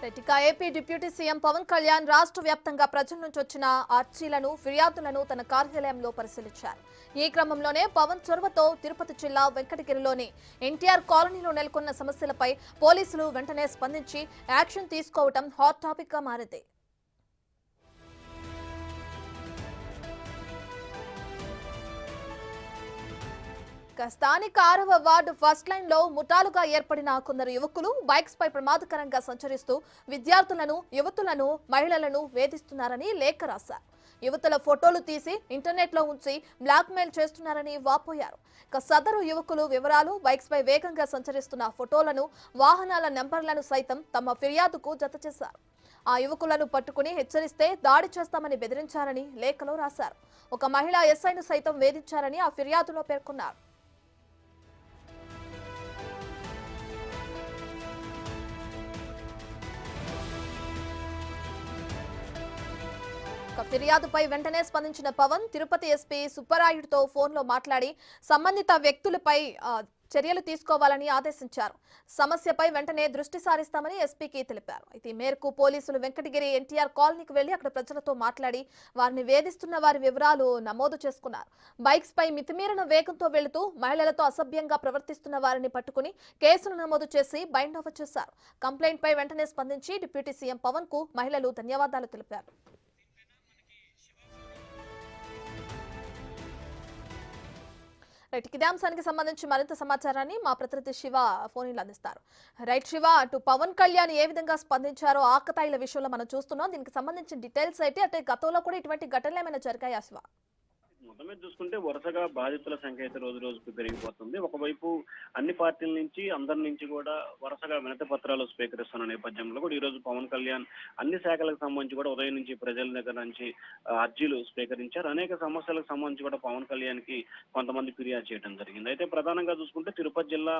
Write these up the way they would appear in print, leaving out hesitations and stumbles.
ఇక AP deputy CM Pawan Kalyan రాష్ట్ర వ్యాప్తంగా ప్రజల నుంచి వచ్చిన అర్జీలను ఫిర్యాదులను తన కార్యాలయంలో పరిశీలించారు. ఈ క్రమంలోనే పవన్ చొరవతో తిరుపతి జిల్లా వెంకటగిరిలోని ఎన్టీఆర్ కాలనీలో నెలకొన్న సమస్యలపై పోలీసులు వెంటనే స్పందించి యాక్షన్ తీసుకోవడం హాట్ టాపిక్ గా మారింది. స్థానిక 6వ వార్డు ఫస్ట్ లైన్ లో ముఠాలుగా ఏర్పడిన కొందరు యువకులు బైక్స్ పై ప్రమాదకరంగా సంచరిస్తూ విద్యార్థులను, యువతులను, మహిళలను వేధిస్తున్నారని లేఖ రాశారు. యువతుల ఫోటోలు తీసి ఇంటర్నెట్ లో ఉంచి బ్లాక్ మెయిల్ చేస్తున్నారని వాపోయారు. సదరు యువకులు వివరాలు, బైక్స్ పై వేగంగా సంచరిస్తున్న ఫోటోలను, వాహనాల నెంబర్లను సైతం తమ ఫిర్యాదుకు జత చేశారు. ఆ యువకులను పట్టుకుని హెచ్చరిస్తే దాడి చేస్తామని బెదిరించారని లేఖలో రాశారు. ఒక మహిళా ఎస్ఐను సైతం వేధించారని ఆ ఫిర్యాదులో పేర్కొన్నారు. ఫిర్యాదుపై వెంటనే స్పందించిన పవన్ తిరుపతి ఎస్పీ సుబ్బరాయుడుతో ఫోన్లో మాట్లాడి సంబంధిత వ్యక్తులపై చర్యలు తీసుకోవాలని ఆదేశించారు. సమస్యపై వెంటనే దృష్టి సారిస్తామని ఎస్పీకి తెలిపారు. అయితే ఈ మేరకు పోలీసులు వెంకటగిరి ఎన్టీఆర్ కాలనీకి వెళ్లి అక్కడ ప్రజలతో మాట్లాడి వారిని వేధిస్తున్న వారి వివరాలు నమోదు చేసుకున్నారు. బైక్స్ పై మితిమీరిన వేగంతో వెళుతూ మహిళలతో అసభ్యంగా ప్రవర్తిస్తున్న వారిని పట్టుకుని కేసులు నమోదు చేసి బైండ్ ఓవర్ చేశారు. కంప్లైంట్ పై వెంటనే స్పందించి డిప్యూటీ సీఎం పవన్ కు మహిళలు ధన్యవాదాలు తెలిపారు. ఇదే అంశానికి సంబంధించి మరింత సమాచారాన్ని మా ప్రతినిధి శివ ఫోన్ అందిస్తారు. రైట్ శివ, అటు పవన్ కళ్యాణ్ ఏ విధంగా స్పందించారో ఆకతాయిల విషయంలో మనం చూస్తున్నాం. దీనికి సంబంధించిన డీటెయిల్స్ అయితే అంటే గతంలో కూడా ఇటువంటి ఘటనలు ఏమైనా జరిగాయా శివ? మొత్తం మీద చూసుకుంటే వరుసగా బాధితుల సంఖ్య అయితే రోజు రోజుకు పెరిగిపోతుంది. ఒకవైపు అన్ని పార్టీల నుంచి అందరి నుంచి కూడా వరుసగా వినతి పత్రాలు స్వీకరిస్తున్న నేపథ్యంలో కూడా ఈ రోజు పవన్ కళ్యాణ్ అన్ని శాఖలకు సంబంధించి కూడా ఉదయం నుంచి ప్రజల దగ్గర నుంచి అర్జీలు స్వీకరించారు. అనేక సమస్యలకు సంబంధించి కూడా పవన్ కళ్యాణ్ కి కొంతమంది ఫిర్యాదు చేయడం జరిగింది. అయితే ప్రధానంగా చూసుకుంటే తిరుపతి జిల్లా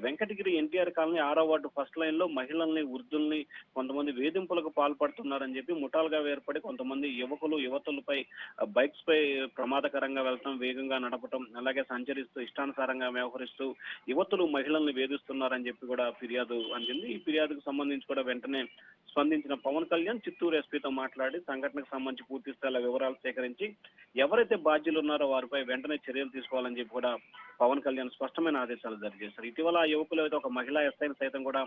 వెంకటగిరి ఎన్టీఆర్ కాలనీ 6వ వార్డు ఫస్ట్ లైన్ లో మహిళల్ని, వృద్ధుల్ని కొంతమంది వేధింపులకు పాల్పడుతున్నారని చెప్పి ముఠాలుగా ఏర్పడి కొంతమంది యువకులు, యువతులపై బైక్స్ పై ప్రమాదకరంగా వెళ్తాం, వేగంగా నడపటం, అలాగే సంచరిస్తూ ఇష్టానుసారంగా వ్యవహరిస్తూ యువతులు, మహిళల్ని వేధిస్తున్నారని చెప్పి కూడా ఫిర్యాదు అందింది. ఈ ఫిర్యాదుకు సంబంధించి కూడా వెంటనే స్పందించిన పవన్ కళ్యాణ్ చిత్తూరు ఎస్పీతో మాట్లాడి సంఘటనకు సంబంధించి పూర్తి స్థాయిలో వివరాలు సేకరించి ఎవరైతే బాధ్యులు ఉన్నారో వారిపై వెంటనే చర్యలు తీసుకోవాలని చెప్పి కూడా పవన్ కళ్యాణ్ స్పష్టమైన ఆదేశాలు జారీ చేశారు. ఇటీవల ఆ యువకులు అయితే ఒక మహిళా ఎస్ఐని సైతం కూడా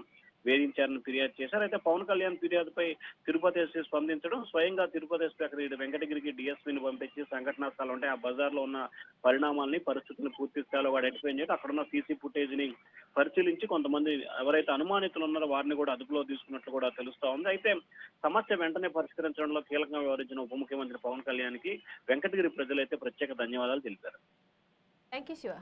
వేధించారని ఫిర్యాదు చేశారు. అయితే పవన్ కళ్యాణ్ ఫిర్యాదుపై తిరుపతి ఎస్పీ స్పందించడం, స్వయంగా తిరుపతి ఎస్పీ అక్కడ వెంకటగిరికి డిఎస్పీని పంపించి సంఘటనా స్థలం అంటే ఆ బజార్ లో ఉన్న పరిణామాలని, పరిస్థితులను పూర్తి స్థాయిలో వాడు ఐడెంటిఫై చేయడం, అక్కడున్న సీసీ ఫుటేజ్ ని పరిశీలించి కొంతమంది ఎవరైతే అనుమానితులు ఉన్నారో వారిని కూడా అదుపులో తీసుకున్నట్లు కూడా తెలుస్తా ఉంది. అయితే సమస్య వెంటనే పరిష్కరించడంలో కీలకంగా వ్యవహరించిన ఉప ముఖ్యమంత్రి పవన్ కళ్యాణ్ కి వెంకటగిరి ప్రజలైతే ప్రత్యేక ధన్యవాదాలు తెలిపారు. థాంక్యూ శివ.